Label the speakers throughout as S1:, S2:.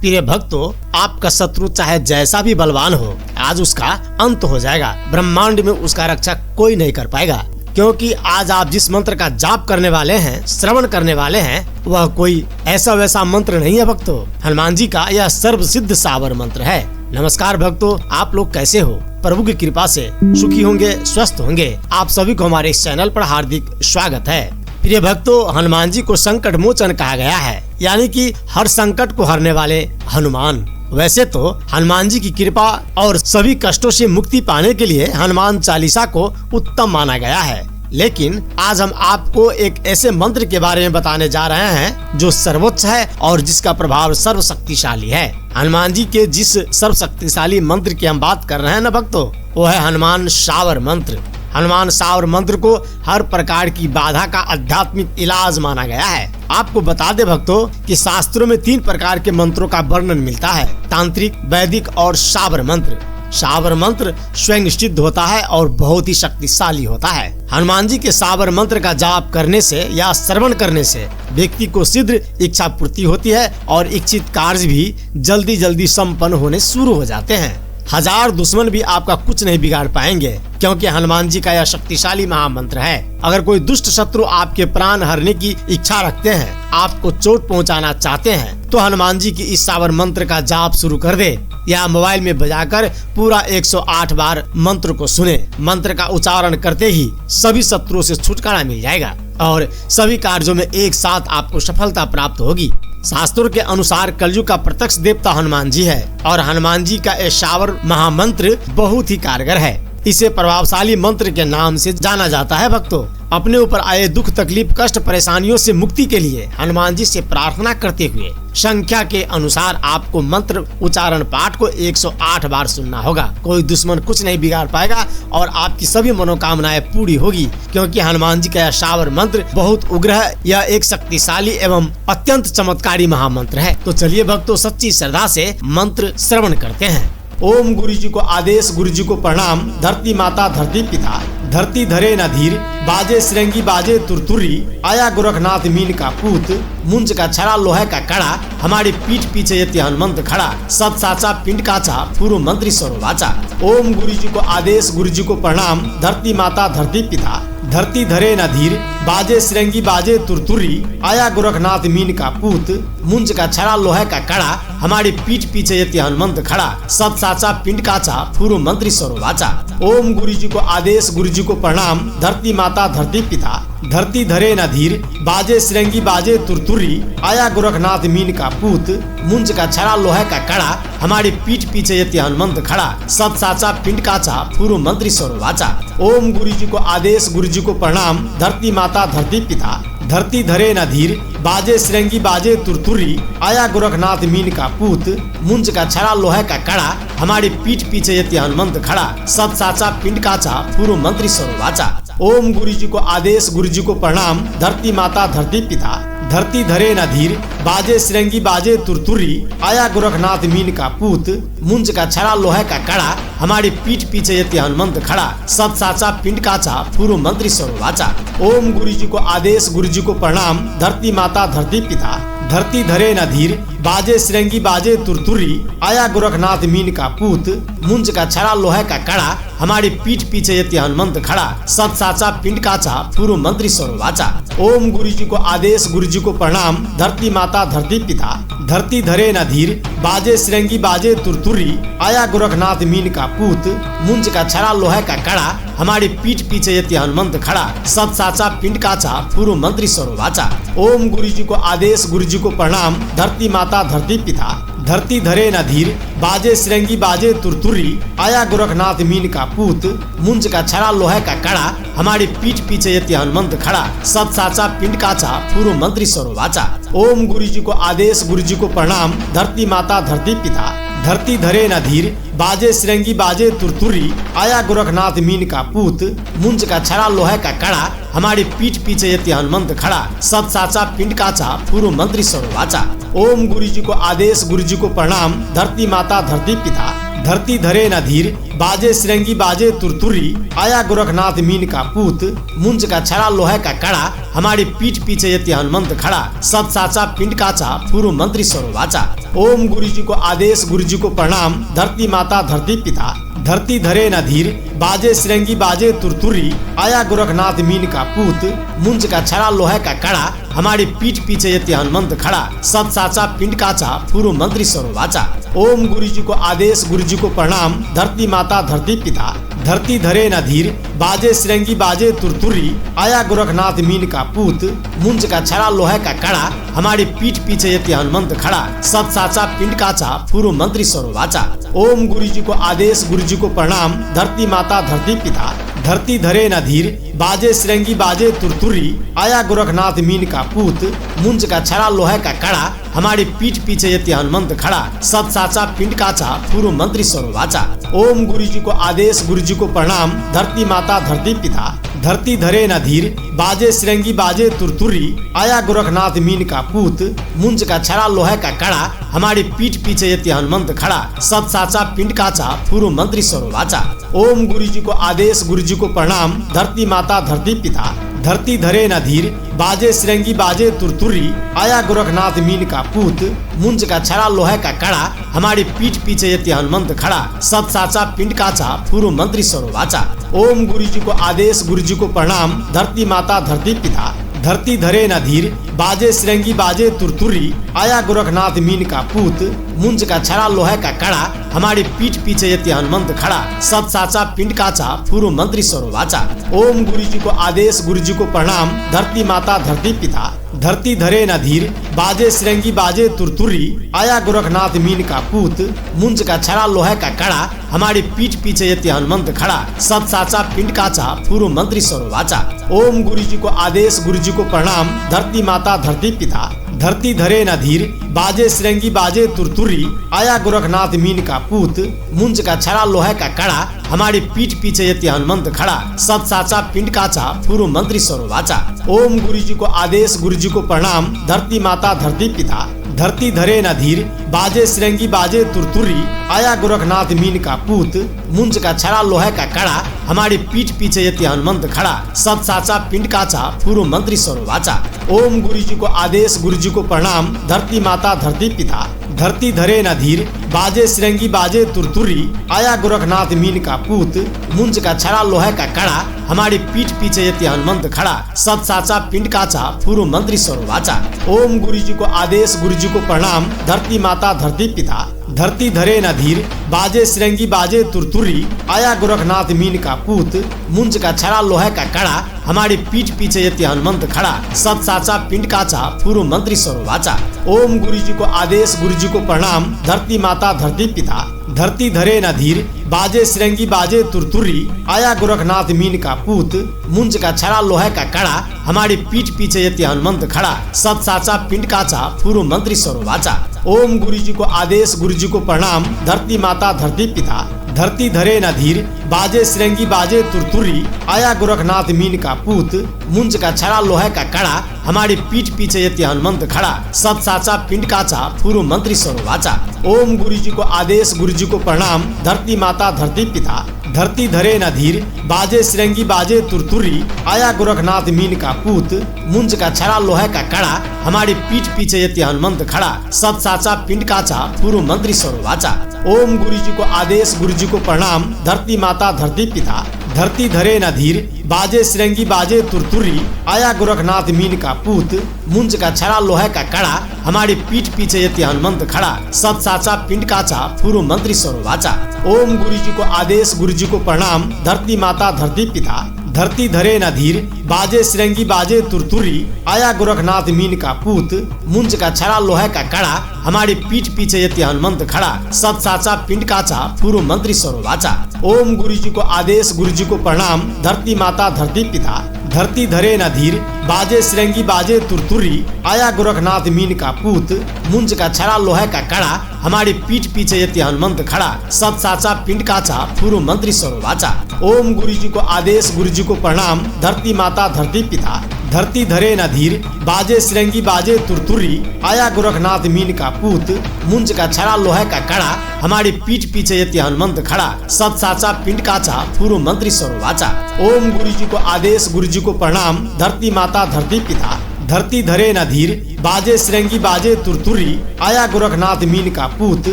S1: प्रिय भक्तों, आपका शत्रु चाहे जैसा भी बलवान हो, आज उसका अंत हो जाएगा। ब्रह्मांड में उसका रक्षा कोई नहीं कर पाएगा, क्योंकि आज आप जिस मंत्र का जाप करने वाले हैं, श्रवण करने वाले हैं, वह कोई ऐसा वैसा मंत्र नहीं है भक्तों। हनुमान जी का यह सर्व सिद्ध सावर मंत्र है। नमस्कार भक्तों, आप लोग कैसे हो? प्रभु की कृपा से सुखी होंगे, स्वस्थ होंगे। आप सभी को हमारे इस चैनल पर हार्दिक स्वागत है। प्रिय भक्तों, हनुमान जी को संकट मोचन कहा गया है, यानी कि हर संकट को हरने वाले हनुमान। वैसे तो हनुमान जी की कृपा और सभी कष्टों से मुक्ति पाने के लिए हनुमान चालीसा को उत्तम माना गया है। लेकिन आज हम आपको एक ऐसे मंत्र के बारे में बताने जा रहे हैं जो सर्वोच्च है और जिसका प्रभाव सर्वशक्तिशाली है। हनुमान जी के जिस सर्वशक्तिशाली मंत्र की हम बात कर रहे हैं ना भक्तों, वो है हनुमान सावर मंत्र। हनुमान सावर मंत्र को हर प्रकार की बाधा का आध्यात्मिक इलाज माना गया है। आपको बता दे भक्तों कि शास्त्रों में 3 प्रकार के मंत्रों का वर्णन मिलता है: तांत्रिक, वैदिक और सावर मंत्र। सावर मंत्र स्वयं सिद्ध होता है और बहुत ही शक्तिशाली होता है। हनुमान जी के सावर मंत्र का जाप करने से या श्रवण करने से व्यक्ति को शीघ्र इच्छा पूर्ति होती है और इच्छित कार्य भी जल्दी जल्दी संपन्न होने शुरू हो जाते हैं। 1000 दुश्मन भी आपका कुछ नहीं बिगाड़ पाएंगे, क्योंकि हनुमान जी का यह शक्तिशाली महामंत्र है। अगर कोई दुष्ट शत्रु आपके प्राण हरने की इच्छा रखते हैं, आपको चोट पहुंचाना चाहते हैं, तो हनुमान जी की इस सावर मंत्र का जाप शुरू कर दे या मोबाइल में बजाकर पूरा 108 बार मंत्र को सुने। मंत्र का उच्चारण करते ही सभी शत्रुओं से छुटकारा मिल जाएगा और सभी कार्यों में एक साथ आपको सफलता प्राप्त होगी। शास्त्रों के अनुसार कलयुग का प्रत्यक्ष देवता हनुमान जी है और हनुमान जी का यह सावर महामंत्र बहुत ही कारगर है। इसे प्रभावशाली मंत्र के नाम से जाना जाता है। भक्तों, अपने ऊपर आए दुख, तकलीफ, कष्ट, परेशानियों से मुक्ति के लिए हनुमान जी से प्रार्थना करते हुए संख्या के अनुसार आपको मंत्र उच्चारण पाठ को 108 बार सुनना होगा। कोई दुश्मन कुछ नहीं बिगाड़ पाएगा और आपकी सभी मनोकामनाएं पूरी होगी, क्योंकि हनुमान जी का यह सावर मंत्र बहुत उग्र है। यह एक शक्तिशाली एवं अत्यंत चमत्कारी महामंत्र है। तो चलिए भक्तों, सच्ची श्रद्धा से मंत्र श्रवण करते हैं। ओम गुरु जी को आदेश, गुरु जी को प्रणाम। धरती माता, धरती पिता, धरती धरे न धीर, बाजे श्रृंगी बाजे तुरतुरी, आया गोरखनाथ मीन का पूत, मुंज का छड़ा लोहे का कड़ा, हमारी पीठ पीछे यति हनुमंत खड़ा, सत साचा पिंड काचा, पूर्व मंत्री सर्ववाचा। ओम गुरु जी को आदेश, गुरु जी को प्रणाम। धरती माता, धरती पिता, धरती धरे न धीर, बाजे श्रृंगी बाजे तुरतुरी, आया गोरखनाथ मीन का पूत, मुंज का छड़ा लोहे का कड़ा, हमारी पीठ पीछे यति हनुमंत खड़ा, सत साचा पिंड काचा, पूर्व मंत्री सर्ववाचा। ओम गुरु जी को आदेश, गुरु जी को प्रणाम। धरती माता, धरती पिता, धरती धरे न धीर, बाजे श्रृंगी बाजे तुरतुरी, आया गोरखनाथ मीन का पूत, मुंज का छड़ा लोहे का कड़ा, हमारी पीठ पीछे यति हनुमंत खड़ा, सत साचा पिंड काचा, पूर्व मंत्री सर्ववाचा। ओम गुरु जी को आदेश, गुरु जी को प्रणाम। धरती माता, धरती पिता, धरती धरे न धीर, बाजे श्रृंगी बाजे तुरतुरी, आया गोरखनाथ मीन का पूत, मुंज का छड़ा लोहे का कड़ा, हमारी पीठ पीछे यति हनुमंत खड़ा, सत साचा पिंड काचा, पूर्व मंत्री सर्ववाचा। ओम गुरु जी को आदेश, गुरु जी को प्रणाम। धरती माता, धरती पिता, धरती धरे न धीर, बाजे श्रृंगी बाजे तुरतुरी, आया गोरखनाथ मीन का पूत, मुंज का छड़ा लोहे का कड़ा, हमारी पीठ पीछे यति हनुमंत खड़ा, सत साचा पिंड काचा, पूर्व मंत्री सर्ववाचा। ओम गुरु जी को आदेश, गुरु जी को प्रणाम। धरती माता, धरती पिता, धरती धरे न धीर, बाजे श्रृंगी बाजे तुरतुरी, आया गोरखनाथ मीन का पूत, मुंज का छड़ा लोहे का कड़ा, हमारी पीठ पीछे यति हनुमंत खड़ा, सत साचा पिंड काचा, पूर्व मंत्री सर्ववाचा। ओम गुरु जी को आदेश, गुरु जी को प्रणाम। धरती माता, धरती पिता, धरती धरे न धीर, बाजे श्रृंगी बाजे तुरतुरी, आया गोरखनाथ मीन का पूत, मुंज का छड़ा लोहे का कड़ा, हमारी पीठ पीछे यति हनुमंत खड़ा, सत साचा पिंड काचा, पूर्व मंत्री सर्ववाचा। ओम गुरु जी को आदेश, गुरु जी को प्रणाम। धरती माता, धरती पिता, धरती धरे न धीर, बाजे श्रृंगी बाजे तुरतुरी, आया गोरखनाथ मीन का पूत, मुंज का छड़ा लोहे का कड़ा, हमारी पीठ पीछे यति हनुमंत खड़ा, सत साचा पिंड काचा, पूर्व मंत्री सर्ववाचा। ओम गुरु जी को आदेश, गुरु जी को प्रणाम। धरती माता, धरती पिता, धरती धरे न धीर, बाजे श्रृंगी बाजे तुरतुरी, आया गोरखनाथ मीन का पूत, मुंज का छड़ा लोहे का कड़ा, हमारी पीठ पीछे यति हनुमंत खड़ा, सत साचा पिंड काचा, पूर्व मंत्री सर्ववाचा। ओम गुरु जी को आदेश, गुरु जी को प्रणाम। धरती माता, धरती पिता, धरती धरे न धीर, बाजे सिरंगी बाजे तुरतुरी, आया गोरखनाथ मीन का पूत, मुंज का छड़ा लोहे का कड़ा, हमारी पीठ पीछे यति हनुमंत खड़ा, सब साचा पिंड काचा, पूर्व मंत्री सर्ववाचा। ओम गुरु जी को आदेश, गुरु जी को प्रणाम, धरती माता धरती पिता, धरती धरे न धीर, बाजे सिरंगी बाजे तुरतुरी, आया गोरखनाथ मीन का पूत, मुंज का छड़ा लोहे का कड़ा, हमारी पीठ पीछे यति हनुमंत खड़ा, सब साचा पिंड काचा, पूर्व मंत्री सर्ववाचा। ओम गुरु जी को आदेश, गुरु जी को प्रणाम, धरती माता धरती पिता, धरती धरे न धीर, बाजे सिरंगी बाजे तुरतुरी, आया गोरखनाथ मीन का पूत, मुंज का छड़ा लोहे का कड़ा, हमारी पीठ पीछे यति हनुमंत खड़ा, सब साचा पिंड काचा, पूर्व मंत्री सर्ववाचा। ओम गुरु जी को आदेश, गुरु जी को प्रणाम, धरती माता धरती पिता, धरती धरे न धीर, बाजे सिरंगी बाजे तुरतुरी, आया गोरखनाथ मीन का पूत, मुंज का छड़ा लोहे का कड़ा, हमारी पीठ पीछे यति हनुमंत खड़ा, सब साचा पिंड काचा, पूर्व मंत्री सर्ववाचा। ओम गुरु जी को आदेश, गुरु जी को प्रणाम, धरती माता धरती पिता, धरती धरे न धीर, बाजे सिरंगी बाजे तुरतुरी, आया गोरखनाथ मीन का पूत, मुंज का छड़ा लोहे का कड़ा, हमारी पीठ पीछे यति हनुमंत खड़ा, सब साचा पिंड काचा, पूर्व मंत्री सर्ववाचा। ओम गुरु जी को आदेश, गुरु जी को प्रणाम, धरती माता धरती पिता, धरती धरे न धीर, बाजे सिरंगी बाजे तुरतुरी, आया गोरखनाथ मीन का पूत, मुंज का छड़ा लोहे का कड़ा, हमारी पीठ पीछे यति हनुमंत खड़ा, सब साचा पिंड काचा, पूर्व मंत्री सर्ववाचा। ओम गुरु जी को आदेश, गुरु जी को प्रणाम, धरती माता धरती पिता, धरती धरे न धीर, बाजे सिरंगी बाजे तुरतुरी, आया गोरखनाथ मीन का पूत, मुंज का छड़ा लोहे का कड़ा, हमारी पीठ पीछे यति हनुमंत खड़ा, सब साचा पिंड काचा, पूर्व मंत्री सर्ववाचा। ओम गुरु जी को आदेश, गुरु जी को प्रणाम, धरती माता धरती पिता, धरती धरे न धीर, बाजे सिरंगी बाजे तुरतुरी, आया गोरखनाथ मीन का पूत, मुंज का छड़ा लोहे का कड़ा, हमारी पीठ पीछे यति हनुमंत खड़ा, सब साचा पिंड काचा, पूर्व मंत्री सर्ववाचा। ओम गुरु जी को आदेश, गुरु जी को प्रणाम, धरती माता धरती पिता, धरती धरे न धीर, बाजे सिरंगी बाजे तुरतुरी, आया गोरखनाथ मीन का पूत, मुंज का छड़ा लोहे का कड़ा, हमारी पीठ पीछे यति हनुमंत खड़ा, सब साचा पिंड काचा, पूर्व मंत्री सर्ववाचा। ओम गुरु जी को आदेश, गुरु जी को प्रणाम, धरती माता धरती पिता, धरती धरे न धीर, बाजे सिरंगी बाजे तुरतुरी, आया गोरखनाथ मीन का पूत, मुंज का छड़ा लोहे का कड़ा, हमारी पीठ पीछे यति हनुमंत खड़ा, सब साचा पिंड काचा, पूर्व मंत्री सर्ववाचा। ओम गुरु जी को आदेश, गुरु जी को प्रणाम, धरती माता धरती पिता, धरती धरे न धीर, बाजे सिरंगी बाजे तुरतुरी, आया गोरखनाथ मीन का पूत, मुंज का छड़ा लोहे का कड़ा, हमारी पीठ पीछे यति हनुमंत खड़ा, सब साचा पिंड काचा, पूर्व मंत्री सर्ववाचा। ओम गुरु जी को आदेश, गुरु जी को प्रणाम, धरती माता धरती पिता, धरती धरे न धीर, बाजे सिरंगी बाजे तुरतुरी, आया गोरखनाथ मीन का पूत, मुंज का छड़ा लोहे का कड़ा, हमारी पीठ पीछे यति हनुमंत खड़ा, सब साचा पिंड काचा, पूर्व मंत्री सर्ववाचा। ओम गुरु जी को आदेश, गुरु जी को प्रणाम, धरती माता धरती पिता, धरती धरे न धीर, बाजे सिरंगी बाजे तुरतुरी, आया गोरखनाथ मीन का पूत, मुंज का छड़ा लोहे का कड़ा, हमारी पीठ पीछे यति हनुमंत खड़ा, सब साचा पिंड काचा, पूर्व मंत्री सर्ववाचा। ओम गुरु जी को आदेश, गुरु जी को प्रणाम, धरती माता धरती पिता, धरती धरे न धीर, बाजे सिरंगी बाजे तुरतुरी, आया गोरखनाथ मीन का पूत, मुंज का छड़ा लोहे का कड़ा, हमारी पीठ पीछे यति हनुमंत खड़ा, सब साचा पिंड काचा, पूर्व मंत्री सर्ववाचा। ओम गुरु जी को आदेश, गुरु जी को प्रणाम, धरती माता धरती पिता, धरती धरे न धीर, बाजे सिरंगी बाजे तुरतुरी, आया गोरखनाथ मीन का पूत, मुंज का छड़ा लोहे का कड़ा, हमारी पीठ पीछे यति हनुमंत खड़ा, सब साचा पिंड काचा, पूर्व मंत्री सर्ववाचा। ओम गुरु जी को आदेश, गुरु जी को प्रणाम, धरती माता धरती पिता, धरती धरे न धीर, बाजे सिरंगी बाजे तुरतुरी, आया गोरखनाथ मीन का पूत, मुंज का छड़ा लोहे का कड़ा, हमारी पीठ पीछे यति हनुमंत खड़ा, सब साचा पिंड काचा, पूर्व मंत्री सर्ववाचा। ओम गुरु जी को आदेश, गुरु जी को प्रणाम, धरती माता धरती पिता, धरती धरे न धीर, बाजे सिरंगी बाजे तुरतुरी, आया गोरखनाथ मीन का पूत, मुंज का छड़ा लोहे का कड़ा, हमारी पीठ पीछे यति हनुमंत खड़ा, सब साचा पिंड काचा, पूर्व मंत्री सर्ववाचा। ओम गुरु जी को आदेश, गुरु जी को प्रणाम, धरती माता धरती पिता, धरती धरे न धीर, बाजे सिरंगी बाजे तुरतुरी, आया गोरखनाथ मीन का पूत, मुंज का छड़ा लोहे का कड़ा, हमारी पीठ पीछे यति हनुमंत खड़ा, सब साचा पिंड काचा, पूर्व मंत्री सर्ववाचा। ओम गुरु जी को आदेश, गुरु जी को प्रणाम, धरती माता धरती पिता, धरती धरे न धीर, बाजे श्रृंगी बाजे तुरतुरी, आया गोरखनाथ मीन का पूत, मुंज का छड़ा लोहे का कड़ा, हमारी पीठ पीछे यति हनुमंत खड़ा, सत साचा पिंड काचा, पूर्व मंत्री सर्ववाचा। ओम गुरु जी को आदेश, गुरु जी को प्रणाम, धरती माता धरती पिता, धरती धरे न धीर, बाजे श्रृंगी बाजे तुरतुरी, आया गोरखनाथ मीन का पूत,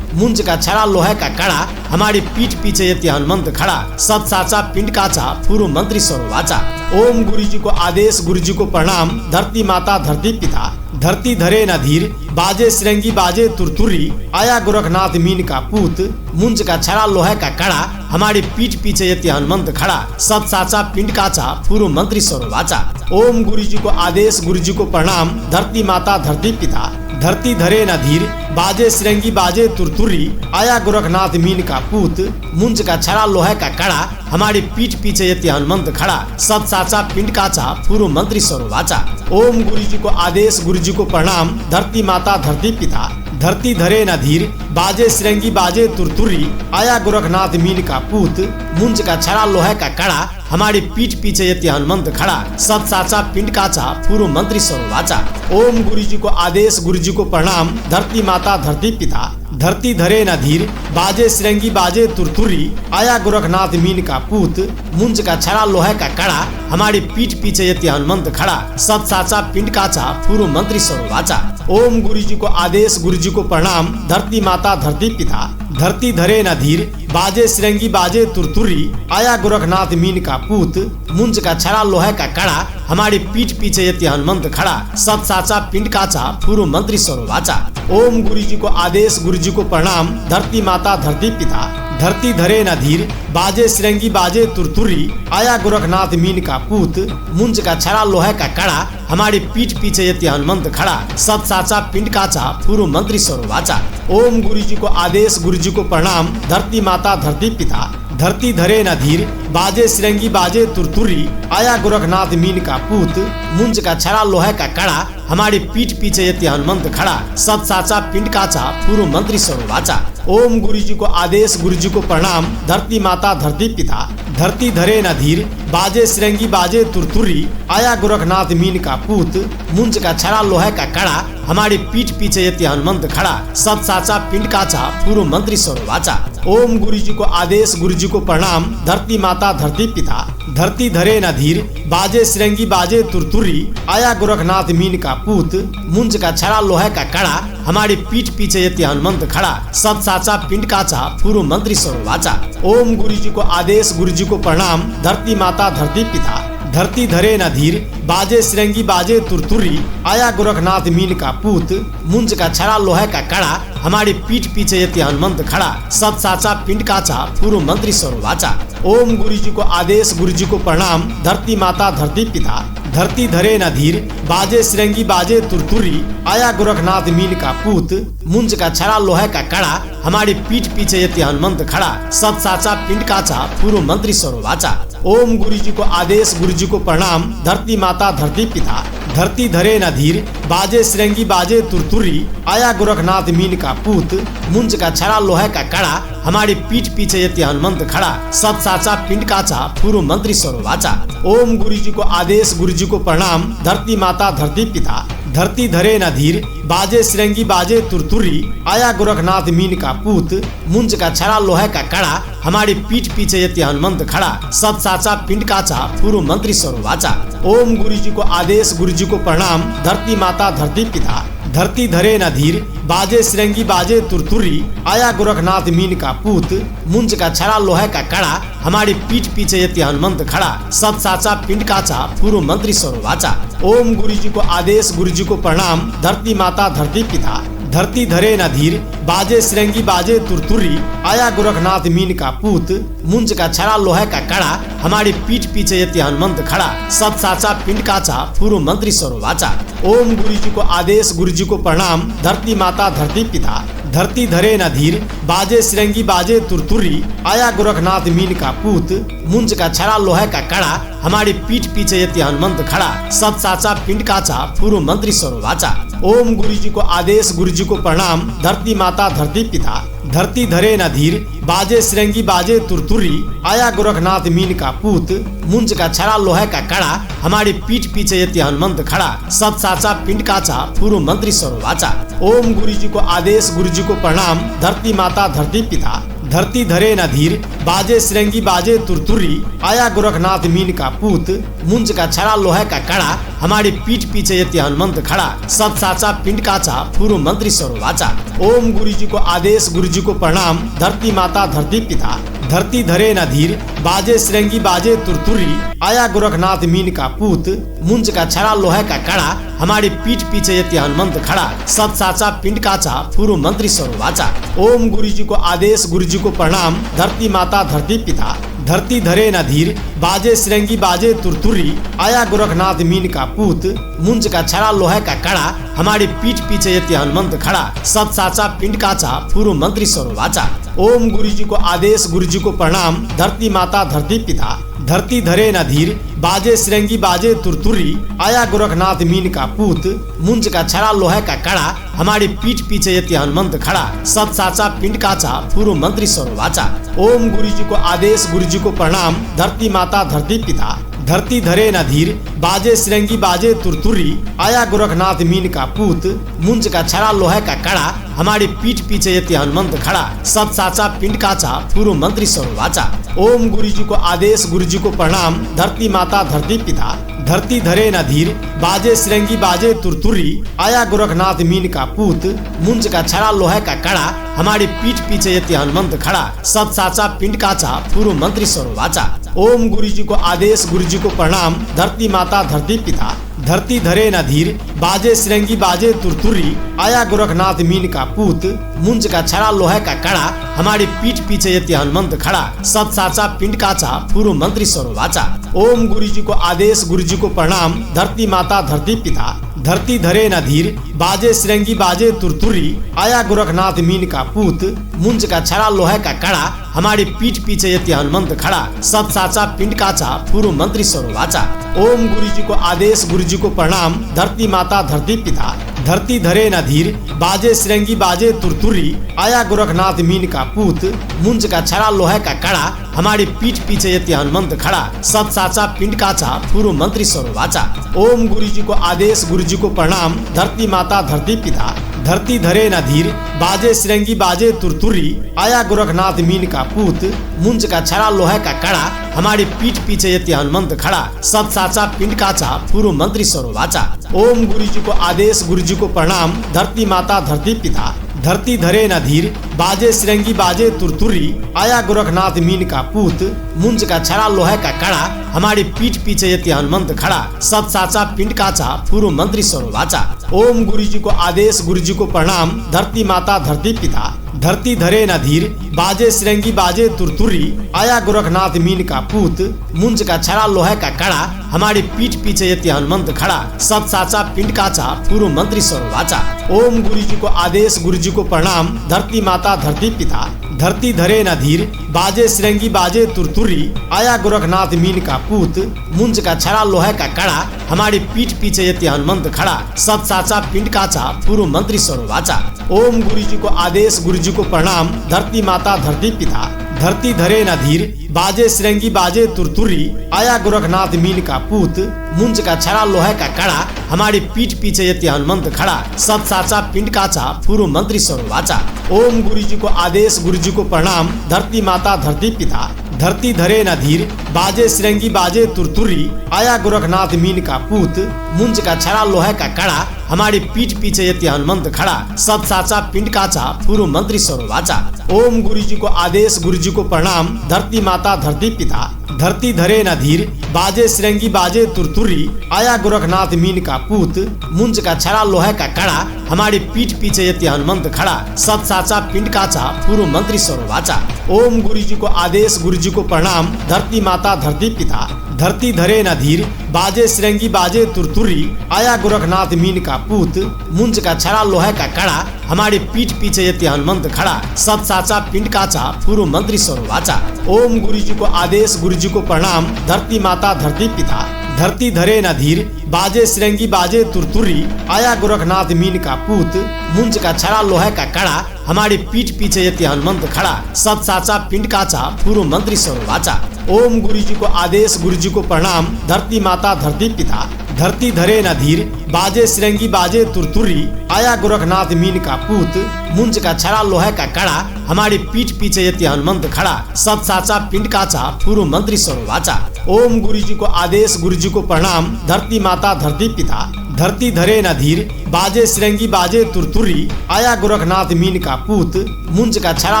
S1: मुंज का छड़ा लोहे का कड़ा, हमारी पीठ पीछे यति हनुमंत खड़ा, सत साचा पिंड काचा, पूर्व मंत्री सर्ववाचा। ओम गुरु जी को आदेश, गुरु जी को प्रणाम, धरती माता धरती पिता, धरती धरे न धीर, बाजे श्रृंगी बाजे तुरतुरी, आया गोरखनाथ मीन का पूत, मुंज का छड़ा लोहे का कड़ा, हमारी पीठ पीछे यति हनुमंत खड़ा, सत साचा पिंड काचा, पूर्व मंत्री सर्ववाचा। ओम गुरु जी को आदेश, गुरु जी को प्रणाम, धरती माता धरती पिता, धरती धरे न धीर, बाजे श्रृंगी बाजे तुरतुरी, आया गोरखनाथ मीन का पूत, मुंज का छड़ा लोहे का कड़ा, हमारी पीठ पीछे यति हनुमंत खड़ा, सत साचा पिंड काचा, पूर्व मंत्री सर्ववाचा। ओम गुरु जी को आदेश, गुरु जी को प्रणाम, धरती माता धरती पिता, धरती धरे न धीर, बाजे श्रृंगी बाजे तुरतुरी, आया गोरखनाथ मीन का पूत, मुंज का छड़ा लोहे का कड़ा, हमारी पीठ पीछे यति हनुमंत खड़ा, सत साचा पिंड काचा, पूर्व मंत्री सर्ववाचा। ओम गुरु जी को आदेश, गुरु जी को प्रणाम, धरती माता धरती पिता, धरती धरे न धीर, बाजे श्रृंगी बाजे तुरतुरी, आया गोरखनाथ मीन का पूत, मुंज का छड़ा लोहे का कड़ा, हमारी पीठ पीछे यति हनुमंत खड़ा, सत साचा पिंड काचा, पूर्व मंत्री सर्ववाचा। ओम गुरु जी को आदेश, गुरु जी को प्रणाम, धरती माता धरती पिता, धरती धरे न धीर, बाजे श्रृंगी बाजे तुरतुरी, आया गोरखनाथ मीन का पूत, मुंज का छड़ा लोहे का कड़ा, हमारी पीठ पीछे यति हनुमंत खड़ा, सत साचा पिंड काचा, पूर्व मंत्री सर्ववाचा। ओम गुरु जी को आदेश, गुरु जी को प्रणाम, धरती माता धरती पिता, धरती धरे न धीर, बाजे श्रृंगी बाजे तुरतुरी, आया गोरखनाथ मीन का पूत, मुंज का छड़ा लोहे का कड़ा, हमारी पीठ पीछे यति हनुमंत खड़ा, सत साचा पिंड काचा, पूर्व मंत्री सर्ववाचा। ओम गुरु जी को आदेश, गुरु जी को प्रणाम, धरती माता धरती पिता, धरती धरे न धीर, बाजे श्रृंगी बाजे तुरतुरी, आया गोरखनाथ मीन का पूत, मुंज का छड़ा लोहे का कड़ा, हमारी पीठ पीछे यति हनुमंत खड़ा, सत साचा पिंड काचा, पूर्व मंत्री सर्ववाचा। ओम गुरु जी को आदेश, गुरु जी को प्रणाम, धरती माता धरती पिता, धरती धरे न धीर, बाजे श्रृंगी बाजे तुरतुरी, आया गोरखनाथ मीन का पूत, मुंज का छड़ा लोहे का कड़ा, हमारी पीठ पीछे यति हनुमंत खड़ा, सत साचा पिंड काचा, पूर्व मंत्री सर्ववाचा। ओम गुरु जी को आदेश, गुरु जी को प्रणाम, धरती माता धरती पिता, धरती धरे न धीर, बाजे श्रृंगी बाजे तुरतुरी, आया गोरखनाथ मीन का पूत, मुंज का छड़ा लोहे का कड़ा, हमारी पीठ पीछे यति हनुमंत खड़ा, सत साचा पिंड काचा, पूर्व मंत्री सर्ववाचा। ओम गुरु जी को आदेश, गुरु जी को प्रणाम, धरती माता धरती पिता, धरती धरे न धीर, बाजे श्रृंगी बाजे तुरतुरी, आया गोरखनाथ मीन का पूत, मुंज का छड़ा लोहे का कड़ा, हमारी पीठ पीछे यति हनुमंत खड़ा, सत साचा पिंड काचा, पूर्व मंत्री सर्ववाचा। ओम गुरु जी को आदेश, गुरु जी को प्रणाम, धरती माता धरती पिता, धरती धरे न धीर, बाजे श्रृंगी बाजे तुरतुरी, आया गोरखनाथ मीन का पूत, मुंज का छड़ा लोहे का कड़ा, हमारी पीठ पीछे यति हनुमंत खड़ा, सत साचा पिंड काचा, पूर्व मंत्री सर्ववाचा। ओम गुरु जी को आदेश, गुरु जी को प्रणाम, धरती माता धरती पिता, धरती धरे न धीर, बाजे श्रृंगी बाजे तुरतुरी, आया गोरखनाथ मीन का पूत, मुंज का छड़ा लोहे का कड़ा, हमारी पीठ पीछे यति हनुमंत खड़ा, सत साचा पिंड काचा, पूर्व मंत्री सर्ववाचा। ओम गुरु जी को आदेश, गुरु जी को प्रणाम, धरती माता धरती पिता, धरती धरे न धीर, बाजे श्रृंगी बाजे तुरतुरी, आया गोरखनाथ मीन का पूत, मुंज का छड़ा लोहे का कड़ा, हमारी पीठ पीछे यति हनुमंत खड़ा, सत साचा पिंड काचा, पूर्व मंत्री सर्ववाचा। ओम गुरु जी को आदेश, गुरु जी को प्रणाम, धरती माता धरती पिता, धरती धरे न धीर, बाजे श्रृंगी बाजे तुरतुरी, आया गोरखनाथ मीन का पूत, मुंज का छड़ा लोहे का कड़ा, हमारी पीठ पीछे यति हनुमंत खड़ा, सत साचा पिंड काचा, पूर्व मंत्री सर्ववाचा। ओम गुरु जी को आदेश, गुरु जी को प्रणाम, धरती माता धरती पिता, धरती धरे न धीर, बाजे श्रृंगी बाजे तुरतुरी, आया गोरखनाथ मीन का पूत, मुंज का छड़ा लोहे का कड़ा, हमारी पीठ पीछे यति हनुमंत खड़ा, सत साचा पिंड काचा, पूर्व मंत्री सर्ववाचा। ओम गुरु जी को आदेश, गुरु जी को प्रणाम, धरती माता धरती पिता, धरती धरे न धीर, बाजे श्रृंगी बाजे तुरतुरी, आया गोरखनाथ मीन का पूत, मुंज का छड़ा लोहे का कड़ा, हमारी पीठ पीछे यति हनुमंत खड़ा। सब साचा पिंड काचा, पूर्व मंत्री सर्ववाचा। ओम गुरु जी को आदेश, गुरु जी को प्रणाम। धरती माता धरती पिता, धरती धरे न धीर, बाजे श्रृंगी बाजे तुरतुरी। आया गोरखनाथ मीन का पूत, मुंज का छड़ा लोहे का कड़ा, हमारी पीठ पीछे यति हनुमंत खड़ा। सब साचा पिंड काचा, पूर्व मंत्री सर्ववाचा। ओम गुरु जी को आदेश, गुरु जी को प्रणाम। धरती माता धरती पिता, धरती धरे न धीर, बाजे श्रृंगी बाजे तुरतुरी। आया गोरखनाथ मीन का पूत, मुंज का छड़ा लोहे का कड़ा, हमारी पीठ पीछे यति हनुमंत खड़ा। सब साचा पिंड काचा, पूर्व मंत्री सर्ववाचा। ओम गुरु जी को आदेश, गुरु जी को प्रणाम। धरती माता धरती पिता, धरती धरे न धीर, बाजे श्रृंगी बाजे तुरतुरी। आया गोरखनाथ मीन का पूत, मुंज का छड़ा लोहे का कड़ा, हमारी पीठ पीछे यति हनुमंत खड़ा। सब साचा पिंड काचा, पूर्व मंत्री सर्ववाचा। ओम गुरु जी को आदेश, गुरु जी को प्रणाम। धरती माता धरती पिता, धरती धरे न धीर, बाजे श्रृंगी बाजे तुरतुरी। आया गोरखनाथ मीन का पूत, मुंज का छड़ा लोहे का कड़ा, हमारी पीठ पीछे यति हनुमंत खड़ा। सब साचा पिंड काचा, पूर्व मंत्री सर्ववाचा। ओम गुरु जी को आदेश, गुरु जी को प्रणाम। धरती माता धरती पिता, धरती धरे न धीर, बाजे श्रृंगी बाजे तुरतुरी। आया गोरखनाथ मीन का पूत, मुंज का छड़ा लोहे का कड़ा, हमारी पीठ पीछे यति हनुमंत खड़ा। सब साचा पिंड काचा, पूर्व मंत्री सर्ववाचा। ओम गुरु जी को आदेश, गुरु जी को प्रणाम। धरती माता धरती पिता, धरती धरे न धीर, बाजे श्रृंगी बाजे तुरतुरी। आया गोरखनाथ मीन का पूत, मुंज का छड़ा लोहे का कड़ा, हमारी पीठ पीछे यति हनुमंत खड़ा। सब साचा पिंड काचा, पूर्व मंत्री सर्ववाचा। ओम गुरु जी को आदेश, गुरु जी को प्रणाम। धरती माता धरती पिता, धरती धरे न धीर, बाजे श्रृंगी बाजे तुरतुरी। आया गोरखनाथ मीन का पूत, मुंज का छड़ा लोहे का कड़ा, हमारी पीठ पीछे यति हनुमंत खड़ा। सब साचा पिंड काचा, पूर्व मंत्री सर्ववाचा। ओम गुरु जी को आदेश, गुरु जी को प्रणाम। धरती माता धरती पिता, धरती धरे न धीर, बाजे श्रृंगी बाजे तुरतुरी। आया गोरखनाथ मीन का पूत, मुंज का छड़ा लोहे का कड़ा, हमारी पीठ पीछे यति हनुमंत खड़ा। सब साचा पिंड काचा, पूर्व मंत्री सर्ववाचा। ओम गुरु जी को आदेश, गुरु जी को प्रणाम। धरती माता धरती पिता, धरती धरे न धीर, बाजे श्रृंगी बाजे तुरतुरी। आया गोरखनाथ मीन का पूत, मुंज का छड़ा लोहे का कड़ा, हमारी पीठ पीछे यति हनुमंत खड़ा। सब साचा पिंड काचा, पूर्व मंत्री सर्ववाचा। ओम गुरु जी को आदेश, गुरु जी को प्रणाम। धरती माता धरती पिता, धरती धरे न धीर, बाजे श्रृंगी बाजे तुरतुरी। आया गोरखनाथ मीन का पूत, मुंज का छड़ा लोहे का कड़ा, हमारी पीठ पीछे यति हनुमंत खड़ा। सब साचा पिंड काचा, पूर्व मंत्री सर्ववाचा। ओम गुरु जी को आदेश, गुरु जी को प्रणाम। धरती माता धरती पिता, धरती धरे न धीर, बाजे श्रृंगी बाजे तुरतुरी। आया गोरखनाथ मीन का पूत, मुंज का छड़ा लोहे का कड़ा, हमारी पीठ पीछे यति हनुमंत खड़ा। सब साचा पिंड काचा, पूर्व मंत्री सर्ववाचा। ओम गुरु जी को आदेश, गुरु जी को प्रणाम। धरती माता धरती पिता, धरती धरे न धीर, बाजे श्रृंगी बाजे तुरतुरी। आया गोरखनाथ मीन का पूत, मुंज का छड़ा लोहे का कड़ा, हमारी पीठ पीछे यति हनुमंत खड़ा। सब साचा पिंड काचा, पूर्व मंत्री सर्ववाचा। ओम गुरु जी को आदेश, गुरु जी को प्रणाम। धरती माता धरती पिता, धरती धरे न धीर, बाजे श्रृंगी बाजे तुरतुरी। आया गोरखनाथ मीन का पूत, मुंज का छड़ा लोहे का कड़ा, हमारी पीठ पीछे यति हनुमंत खड़ा। सब साचा पिंड काचा, पूर्व मंत्री सर्ववाचा। ओम गुरु जी को आदेश, गुरु जी को प्रणाम। धरती माता धरती पिता, धरती धरे न धीर, बाजे श्रृंगी बाजे तुरतुरी। आया गोरखनाथ मीन का पूत, मुंज का छड़ा लोहे का कड़ा, हमारी पीठ पीछे यति हनुमंत खड़ा। सब साचा पिंड काचा, पूर्व मंत्री सर्ववाचा। ओम गुरु जी को आदेश, गुरु जी को प्रणाम। धरती माता धरती पिता, धरती धरे न धीर, बाजे श्रृंगी बाजे तुरतुरी। आया गोरखनाथ मीन का पूत, मुंज का छड़ा लोहे का कड़ा, हमारी पीठ पीछे यति हनुमंत खड़ा। सब साचा पिंड काचा, पूर्व मंत्री सर्ववाचा। ओम गुरु जी को आदेश, गुरु जी को प्रणाम। धरती माता धरती पिता, धरती धरे न धीर, बाजे श्रृंगी बाजे तुरतुरी। आया गोरखनाथ मीन का पूत, मुंज का छड़ा लोहे का कड़ा, हमारी पीठ पीछे यति हनुमंत खड़ा। सब साचा पिंड काचा, पूर्व मंत्री सर्ववाचा। ओम गुरु जी को आदेश, गुरु जी को प्रणाम। धरती माता धरती पिता, धरती धरे न धीर, बाजे श्रृंगी बाजे तुरतुरी। आया गोरखनाथ मीन का पूत, मुंज का छड़ा लोहे का कड़ा, हमारी पीठ पीछे यति हनुमंत खड़ा। सब साचा पिंड काचा, पूर्व मंत्री सर्ववाचा। ओम गुरु जी को आदेश, गुरु जी को प्रणाम। धरती माता धरती पिता, धरती धरे न धीर, बाजे सिरंगी बाजे तुरतुरी, आया गोरखनाथ मीन का पूत, मुंज का छड़ा लोहे का कड़ा, हमारी पीठ पीछे यति हनुमंत खड़ा, सब साचा पिंड काचा, फूरु मंत्री स्वरो वाचा। ओम गुरु जी को आदेश, गुरु जी को प्रणाम, धरती माता धरती पिता, धरती धरे न धीर, बाजे सिरंगी बाजे तुरतुरी, आया गोरखनाथ मीन का पूत, मुंज का छड़ा लोहे का कड़ा, हमारी पीठ पीछे यति हनुमंत खड़ा, सब साचा पिंड काचा, फूरु मंत्री स्वरो वाचा। ओम गुरु जी को आदेश, गुरु जी को प्रणाम, धरती माता धरती पिता, धरती धरे न धीर, बाजे सिरंगी बाजे तुरतुरी, आया गोरखनाथ मीन का पूत, मुंज का छड़ा लोहे का कड़ा, हमारी पीठ पीछे यति हनुमंत खड़ा, सब साचा पिंड काचा, फूरु मंत्री स्वरो वाचा। ओम गुरु जी को आदेश, गुरु जी को प्रणाम, धरती माता धरती पिता, धरती धरे न धीर, बाजे सिरंगी बाजे तुरतुरी, आया गोरखनाथ मीन का पूत, मुंज का छड़ा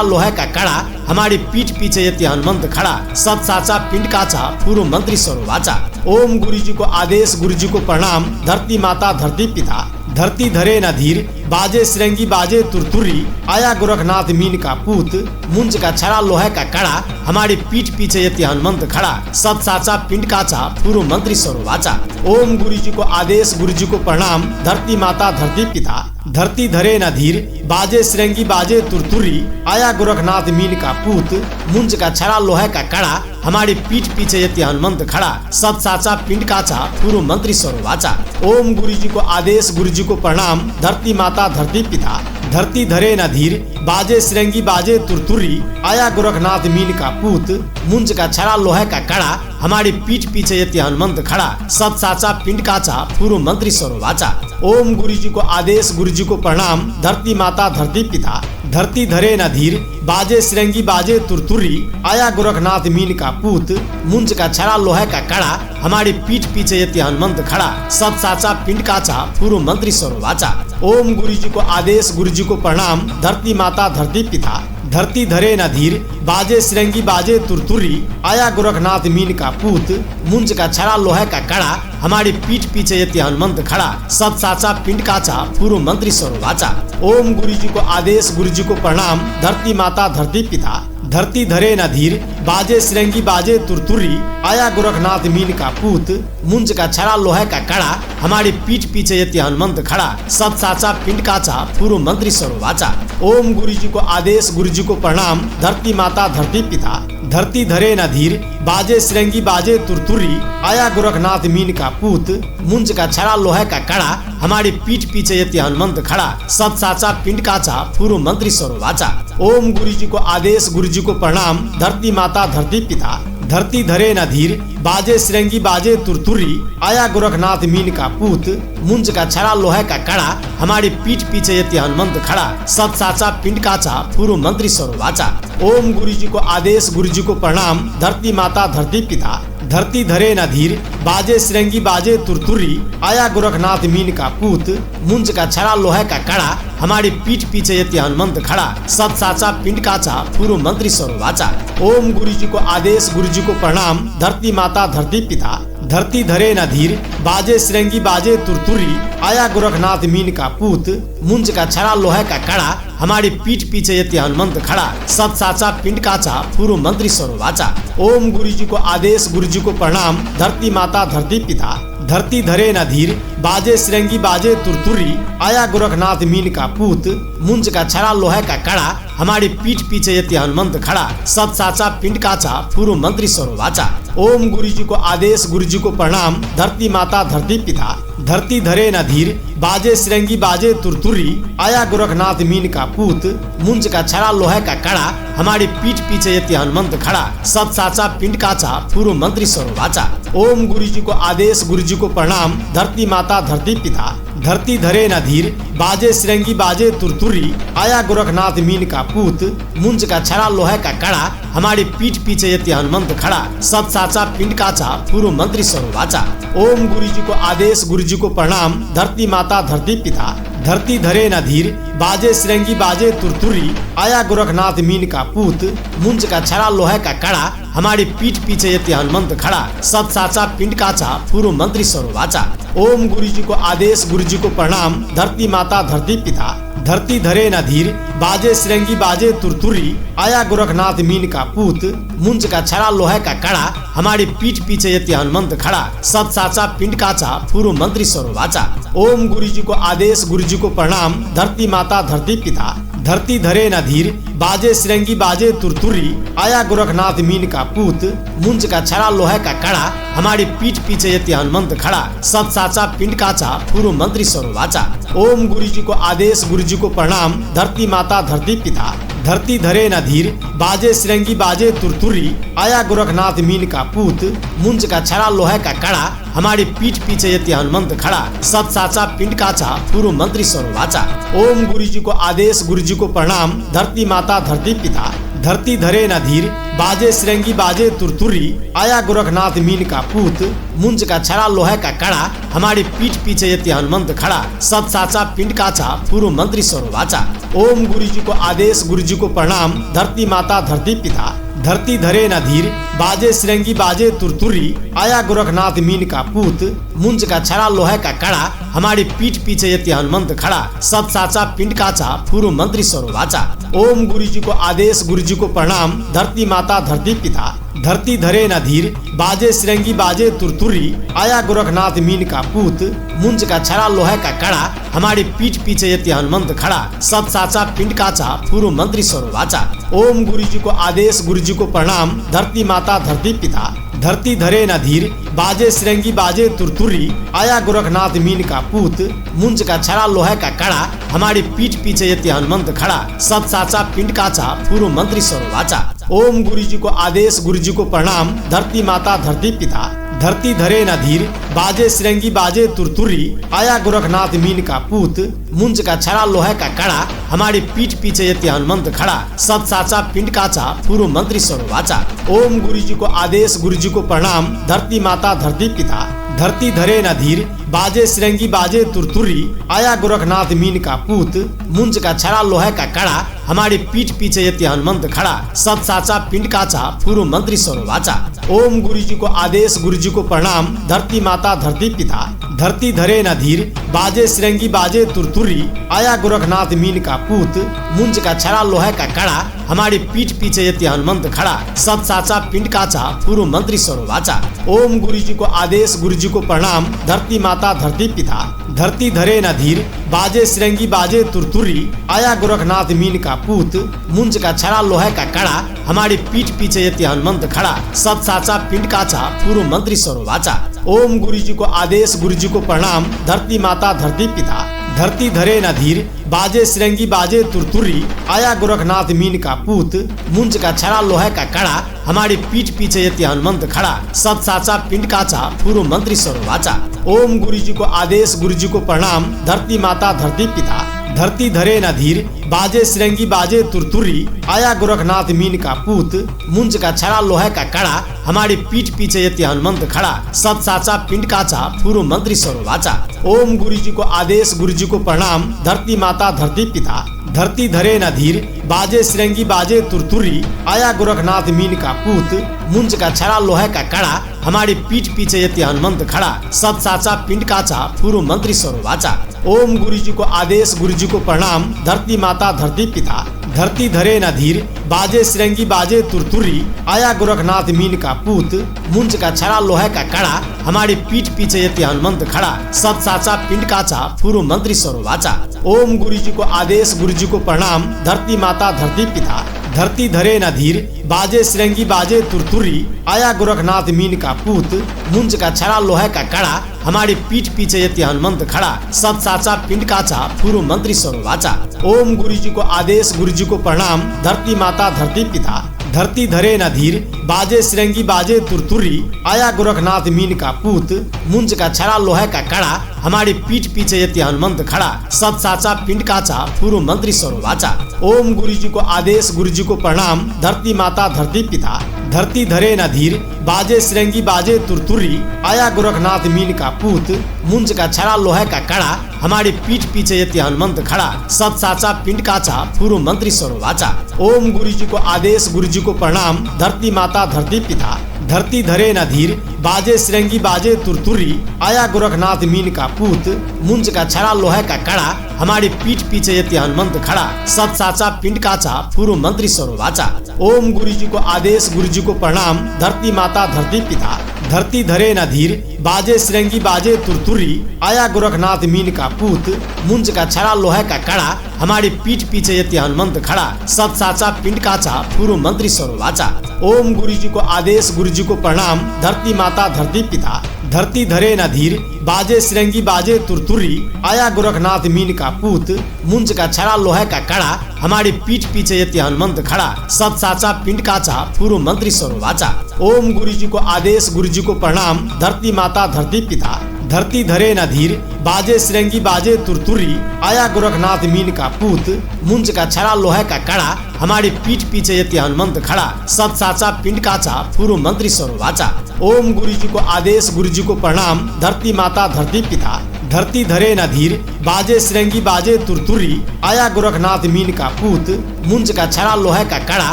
S1: लोहे का कड़ा, हमारी पीठ पीछे यति हनुमंत खड़ा, सब साचा पिंड काचा, फूरु मंत्री स्वरो वाचा। ओम गुरु जी को आदेश, गुरु जी को प्रणाम, धरती माता धरती पिता, धरती धरे न धीर, बाजे सिरंगी बाजे तुरतुरी, आया गोरखनाथ मीन का पूत, मुंज का छड़ा लोहे का कड़ा, हमारी पीठ पीछे यति हनुमंत खड़ा, सब साचा पिंड काचा, फूरु मंत्री स्वरो वाचा। ओम गुरु जी को आदेश, गुरु जी को प्रणाम, धरती माता धरती पिता, धरती धरे न धीर, बाजे सिरंगी बाजे तुरतुरी, आया गोरखनाथ मीन का पूत, मुंज का छड़ा लोहे का कड़ा, हमारी पीठ पीछे यति हनुमंत खड़ा, सब साचा पिंड काचा, फूरु मंत्री स्वरो वाचा। ओम गुरु जी को आदेश, गुरु जी को प्रणाम, धरती माता धरती पिता, धरती धरे न धीर, बाजे सिरंगी बाजे तुरतुरी, आया गोरखनाथ मीन का पूत, मुंज का छड़ा लोहे का कड़ा, हमारी पीठ पीछे यति हनुमंत खड़ा, सब साचा पिंड काचा, फूरु मंत्री स्वरो वाचा। ओम गुरु जी को आदेश, गुरु जी को प्रणाम, धरती माता धरती पिता, धरती धरे न धीर, बाजे सिरंगी बाजे तुरतुरी, आया गोरखनाथ मीन का पूत, मुंज का छड़ा लोहे का कड़ा, हमारी पीठ पीछे यति हनुमंत खड़ा, सब साचा पिंड काचा, फूरु मंत्री स्वरो वाचा। ओम गुरु जी को आदेश, गुरु जी को प्रणाम, धरती माता धरती पिता, धरती धरे न धीर, बाजे सिरंगी बाजे तुरतुरी, आया गोरखनाथ मीन का पूत, मुंज का छड़ा लोहे का कड़ा, हमारी पीठ पीछे यति हनुमंत खड़ा, सब साचा पिंड काचा, फूरु मंत्री स्वरो वाचा। ओम गुरु जी को आदेश, गुरु जी को प्रणाम, धरती माता धरती पिता, धरती धरे न धीर, बाजे सिरंगी बाजे तुरतुरी, आया गोरखनाथ मीन का पूत, मुंज का छड़ा लोहे का कड़ा, हमारी पीठ पीछे यति हनुमंत खड़ा, सब साचा पिंड काचा, फूरु मंत्री स्वरो वाचा। ओम गुरु जी को आदेश, गुरु जी को प्रणाम, धरती माता धरती पिता, धरती धरे न धीर, बाजे सिरंगी बाजे तुरतुरी, आया गोरखनाथ मीन का पूत, मुंज का छड़ा लोहे का कड़ा, हमारी पीठ पीछे यति हनुमंत खड़ा, सब साचा पिंड काचा, फूरु मंत्री स्वरो वाचा। ओम गुरु जी को आदेश, गुरु जी को प्रणाम, धरती माता धरती पिता, धरती धरे न धीर, बाजे सिरंगी बाजे तुरतुरी, आया गोरखनाथ मीन का पूत, मुंज का छड़ा लोहे का कड़ा, हमारी पीठ पीछे यति हनुमंत खड़ा, सब साचा पिंड काचा, फूरु मंत्री स्वरो वाचा। ओम गुरु जी को आदेश, गुरु जी को प्रणाम, धरती माता धरती पिता, धरती धरे न धीर, बाजे सिरंगी बाजे तुरतुरी, आया गोरखनाथ मीन का पूत, मुंज का छड़ा लोहे का कड़ा, हमारी पीठ पीछे यति हनुमंत खड़ा, सब साचा पिंड काचा, फूरु मंत्री स्वरो वाचा। ओम गुरु जी को आदेश, गुरु जी को प्रणाम, धरती माता धरती पिता, धरती धरे न धीर, बाजे सिरंगी बाजे तुरतुरी, आया गोरखनाथ मीन का पूत, मुंज का छड़ा लोहे का कड़ा, हमारी पीठ पीछे यति हनुमंत खड़ा, सब साचा पिंड काचा, फूरु मंत्री स्वरो वाचा। ओम गुरु जी को आदेश, गुरु जी को प्रणाम, धरती माता धरती पिता, धरती धरे न धीर, बाजे सिरंगी बाजे तुरतुरी, आया गोरखनाथ मीन का पूत, मुंज का छड़ा लोहे का कड़ा, हमारी पीठ पीछे यति हनुमंत खड़ा, सब साचा पिंड काचा, फूरु मंत्री स्वरो वाचा। ओम गुरु जी को आदेश, गुरु जी को प्रणाम, धरती माता धरती पिता, धरती धरे न धीर, बाजे सिरंगी बाजे तुरतुरी, आया गोरखनाथ मीन का पूत, मुंज का छड़ा लोहे का कड़ा, हमारी पीठ पीछे यति हनुमंत खड़ा, सब साचा पिंड काचा, फूरु मंत्री स्वरो वाचा। ओम गुरु जी को आदेश, गुरु जी को प्रणाम, धरती माता धरती पिता, धरती धरे न धीर, बाजे सिरंगी बाजे तुरतुरी, आया गोरखनाथ मीन का पूत, मुंज का छड़ा लोहे का कड़ा, हमारी पीठ पीछे यति हनुमंत खड़ा, सब साचा पिंड काचा, फूरु मंत्री स्वरो वाचा। ओम गुरु जी को आदेश, गुरु जी को प्रणाम, धरती माता धरती पिता, धरती धरे न धीर, बाजे सिरंगी बाजे तुरतुरी, आया गोरखनाथ मीन का पूत, मुंज का छड़ा लोहे का कड़ा, हमारी पीठ पीछे यति हनुमंत खड़ा, सब साचा पिंड काचा, फूरु मंत्री स्वरो वाचा। ओम गुरु जी को आदेश, गुरु जी को प्रणाम, धरती माता धरती पिता, धरती धरे न धीर, बाजे सिरंगी बाजे तुरतुरी, आया गोरखनाथ मीन का पूत, मुंज का छड़ा लोहे का कड़ा, हमारी पीठ पीछे यति हनुमंत खड़ा, सत साचा पिंड काचा, पूर्व मंत्री सर्ववाचा। ओम गुरु जी को आदेश, गुरु जी को प्रणाम, धरती माता धरती पिता, धरती धरे न धीर, बाजे सिरंगी बाजे तुरतुरी, आया गोरखनाथ मीन का पूत, मुंज का छड़ा लोहे का कड़ा, हमारी पीठ पीछे यति हनुमंत खड़ा, सत साचा पिंड काचा, पूर्व मंत्री सर्ववाचा। ओम गुरु जी को आदेश, गुरु जी को प्रणाम, धरती माता धरती पिता, धरती धरे न धीर, बाजे सिरंगी बाजे तुरतुरी, आया गोरखनाथ मीन का पूत, मुंज का छड़ा लोहे का कड़ा, हमारी पीठ पीछे यति हनुमंत खड़ा, सत साचा पिंड काचा, पूर्व मंत्री सर्ववाचा। ओम गुरु जी को आदेश, गुरु जी को प्रणाम, धरती माता धरती पिता, धरती धरे न धीर, बाजे सिरंगी बाजे तुरतुरी, आया गोरखनाथ मीन का पूत, मुंज का छड़ा लोहे का कड़ा, हमारी पीठ पीछे यति हनुमंत खड़ा, सत साचा पिंड काचा, पूर्व मंत्री सर्ववाचा। ओम गुरु जी को आदेश, गुरु जी को प्रणाम, धरती माता धरती पिता, धरती धरे न धीर, बाजे सिरंगी बाजे तुरतुरी, आया गोरखनाथ मीन का पूत, मुंज का छड़ा लोहे का कड़ा, हमारी पीठ पीछे यति हनुमंत खड़ा, सत साचा पिंड काचा, पूर्व मंत्री सर्ववाचा। ओम गुरु जी को आदेश, गुरु जी को प्रणाम, धरती माता धरती पिता, धरती धरे न धीर, बाजे सिरंगी बाजे तुरतुरी, आया गोरखनाथ मीन का पूत, मुंज का छड़ा लोहे का कड़ा, हमारी पीठ पीछे यति हनुमंत खड़ा, सत साचा पिंड काचा, पूर्व मंत्री सर्ववाचा। ओम गुरु जी को आदेश, गुरु जी को प्रणाम, धरती माता धरती पिता, धरती धरे न धीर, बाजे सिरंगी बाजे तुरतुरी, आया गोरखनाथ मीन का पूत, मुंज का छड़ा लोहे का कड़ा, हमारी पीठ पीछे यति हनुमंत खड़ा, सत साचा पिंड काचा, पूर्व मंत्री सर्ववाचा। ओम गुरु जी को आदेश, गुरु जी को प्रणाम, धरती माता धरती पिता, धरती धरे न धीर, बाजे सिरंगी बाजे तुरतुरी, आया गोरखनाथ मीन का पूत, मुंज का छड़ा लोहे का कड़ा, हमारी पीठ पीछे यति हनुमंत खड़ा, सत साचा पिंड काचा, पूर्व मंत्री सर्ववाचा। ओम गुरु जी को आदेश, गुरु जी को प्रणाम, धरती माता धरती पिता, धरती धरे न धीर, बाजे सिरंगी बाजे तुरतुरी, आया गोरखनाथ मीन का पूत, मुंज का छड़ा लोहे का कड़ा, हमारी पीठ पीछे यति हनुमंत खड़ा, सत साचा पिंड काचा, पूर्व मंत्री सर्ववाचा। ओम गुरु जी को आदेश, गुरु जी को प्रणाम, धरती माता धरती पिता, धरती धरे न धीर, बाजे सिरंगी बाजे तुरतुरी, आया गोरखनाथ मीन का पूत, मुंज का छड़ा लोहे का कड़ा, हमारी पीठ पीछे यति हनुमंत खड़ा, सत साचा पिंड काचा, पूर्व मंत्री सर्ववाचा। ओम गुरु जी को आदेश, गुरु जी को प्रणाम, धरती माता धरती पिता, धरती धरे न धीर, बाजे सिरंगी बाजे तुरतुरी, आया गोरखनाथ मीन का पूत, मुंज का छड़ा लोहे का कड़ा, हमारी पीठ पीछे यति हनुमंत खड़ा, सत साचा पिंड काचा, पूर्व मंत्री सर्ववाचा। ओम गुरु जी को आदेश, गुरु जी को प्रणाम, धरती माता धरती पिता, धरती धरे न धीर, बाजे सिरंगी बाजे तुरतुरी, आया गोरखनाथ मीन का पूत, मुंज का छड़ा लोहे का कड़ा, हमारी पीठ पीछे यति हनुमंत खड़ा, सत साचा पिंड काचा, पूर्व मंत्री सर्ववाचा। ओम गुरु जी को आदेश, गुरु जी को प्रणाम, धरती माता धरती पिता, धरती धरे न धीर, बाजे सिरंगी बाजे तुरतुरी, आया गोरखनाथ मीन का पूत, मुंज का छड़ा लोहे का कड़ा, हमारी पीठ पीछे यति हनुमंत खड़ा, सत साचा पिंड काचा, पूर्व मंत्री सर्ववाचा। ओम गुरु जी को आदेश, गुरु जी को प्रणाम, धरती माता धरती पिता, धरती धरे न धीर, बाजे सिरंगी बाजे तुरतुरी, आया गोरखनाथ मीन का पूत, मुंज का छड़ा लोहे का कड़ा, हमारी पीठ पीछे यति हनुमंत खड़ा, सत साचा पिंड काचा, पूर्व मंत्री सर्ववाचा। ओम गुरु जी को आदेश, गुरु जी को प्रणाम, धरती माता धरती पिता, धरती धरे न धीर, बाजे सिरंगी बाजे तुरतुरी, आया गोरखनाथ मीन का पूत, मुंज का छड़ा लोहे का कड़ा, हमारी पीठ पीछे यति हनुमंत खड़ा, सत साचा पिंड काचा, पूर्व मंत्री सर्ववाचा। ओम गुरु जी को आदेश, गुरु जी को प्रणाम, धरती माता धरती पिता, धरती धरे न धीर, बाजे सिरंगी बाजे तुरतुरी, आया गोरखनाथ मीन का पूत, मुंज का छड़ा लोहे का कड़ा, हमारी पीठ पीछे यति हनुमंत खड़ा, सत साचा पिंड काचा, पूर्व मंत्री सर्ववाचा। ओम गुरु जी को आदेश, गुरु जी को प्रणाम, धरती माता धरती पिता, धरती धरे न धीर, बाजे सिरंगी बाजे तुरतुरी, आया गोरखनाथ मीन का पूत, मुंज का छड़ा लोहे का कड़ा, हमारी पीठ पीछे यति हनुमंत खड़ा, सत साचा पिंड काचा, पूर्व मंत्री सर्ववाचा। ओम गुरु जी को आदेश, गुरु जी को प्रणाम, धरती माता धरती पिता, धरती धरे न धीर, बाजे सिरंगी बाजे तुरतुरी, आया गोरखनाथ मीन का पूत, मुंज का छड़ा लोहे का कड़ा, हमारी पीठ पीछे यति हनुमंत खड़ा, सत साचा पिंड काचा, पूर्व मंत्री सर्ववाचा। ओम गुरु जी को आदेश, गुरु जी को प्रणाम, धरती माता धरती पिता, धरती धरे न धीर, बाजे सिरंगी बाजे तुरतुरी, आया गोरखनाथ मीन का पूत, मुंज का छड़ा लोहे का कड़ा, हमारी पीठ पीछे यति हनुमंत खड़ा, सत साचा पिंड काचा, फूरु मंत्री सरो वाचा। ओम गुरु जी को आदेश, गुरु जी को प्रणाम, धरती माता धरती पिता, धरती धरे न धीर, बाजे सिरंगी बाजे तुरतुरी, आया गोरखनाथ मीन का पूत, मुंज का छड़ा लोहे का कड़ा, हमारी पीठ पीछे यति हनुमंत खड़ा, सत साचा पिंड काचा, फूरु मंत्री सरो वाचा। ओम गुरु जी को आदेश, गुरु जी को प्रणाम, धरती माता धरती पिता, धरती धरे न धीर, बाजे सिरंगी बाजे तुरतुरी, आया गोरखनाथ मीन का पूत, मुंज का छड़ा लोहे का कड़ा, हमारी पीठ पीछे यति हनुमंत खड़ा, सत साचा पिंड काचा, फूरु मंत्री सरो वाचा। ओम गुरु जी को आदेश, गुरु जी को प्रणाम, धरती माता धरती पिता, धरती धरे न धीर, बाजे सिरंगी बाजे तुरतुरी, आया गोरखनाथ मीन का पूत, मुंज का छड़ा लोहे का कड़ा, हमारी पीठ पीछे यति हनुमंत खड़ा, सत साचा पिंड काचा, फूरु मंत्री सरो वाचा। ओम गुरु जी को आदेश, गुरु जी को प्रणाम, धरती माता धरती पिता, धरती धरे न धीर, बाजे सिरंगी बाजे तुरतुरी, आया गोरखनाथ मीन का पूत, मुंज का छड़ा लोहे का कड़ा,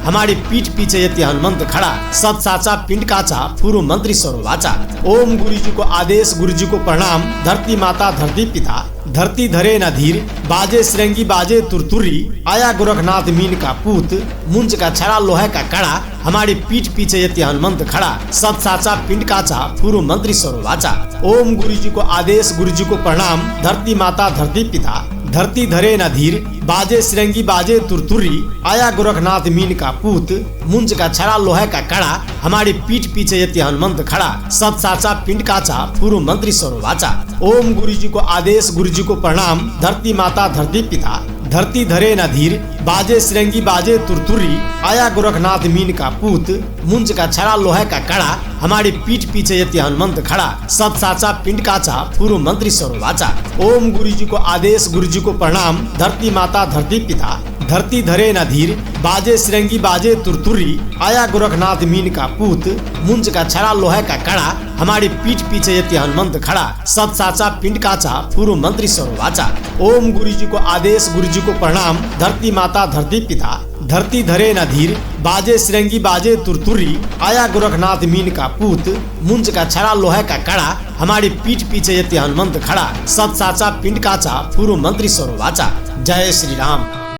S1: हमारी पीठ पीछे यति हनुमंत खड़ा, सत साचा पिंड काचा, फूरु मंत्री सरो वाचा। ओम गुरु जी को आदेश, गुरु जी को प्रणाम, धरती माता धरती पिता, धरती धरे न धीर, बाजे सिरंगी बाजे तुरतुरी, आया गोरखनाथ मीन का पूत, मुंज का छड़ा लोहे का कड़ा, हमारी पीठ पीछे यति हनुमंत खड़ा, सत साचा पिंड काचा, फूरु मंत्री सरो वाचा। ओम गुरु जी को आदेश, गुरु जी को प्रणाम, धरती माता धरती पिता, धरती धरे न धीर, बाजे सिरंगी बाजे तुरतुरी, आया गोरखनाथ मीन का पूत, मुंज का छड़ा लोहे का कड़ा, हमारी पीठ पीछे यति हनुमंत खड़ा, सत साचा पिंड काचा, फूरु मंत्री सरो वाचा। ओम गुरु जी को आदेश, गुरु जी को प्रणाम, धरती माता धरती पिता, धरती धरे न धीर, बाजे सिरंगी बाजे तुरतुरी, आया गोरखनाथ मीन का पूत, मुंज का छड़ा लोहे का कड़ा, हमारी पीठ पीछे यति हनुमंत खड़ा, सत साचा पिंड काचा, फूरु मंत्री सरो वाचा। ओम गुरु जी को आदेश, गुरु जी को प्रणाम, धरती माता धरती पिता, धरती धरे न धीर, बाजे सिरंगी बाजे तुरतुरी, आया गोरखनाथ मीन का पूत, मुंज का छड़ा लोहे का कड़ा, हमारी पीठ पीछे यति हनुमंत खड़ा, सत साचा पिंड काचा, फूरु मंत्री सरो वाचा। ओम गुरु जी को आदेश, गुरु जी को प्रणाम, धरती माता धरती पिता, धरती धरे न धीर, बाजे सिरंगी बाजे तुरतुरी, आया गोरखनाथ मीन का पूत, मुंज का छड़ा लोहे का कड़ा, हमारी पीठ पीछे यति हनुमंत खड़ा, सत साचा पिंड काचा, फूरु मंत्री सरो वाचा। जय श्री राम।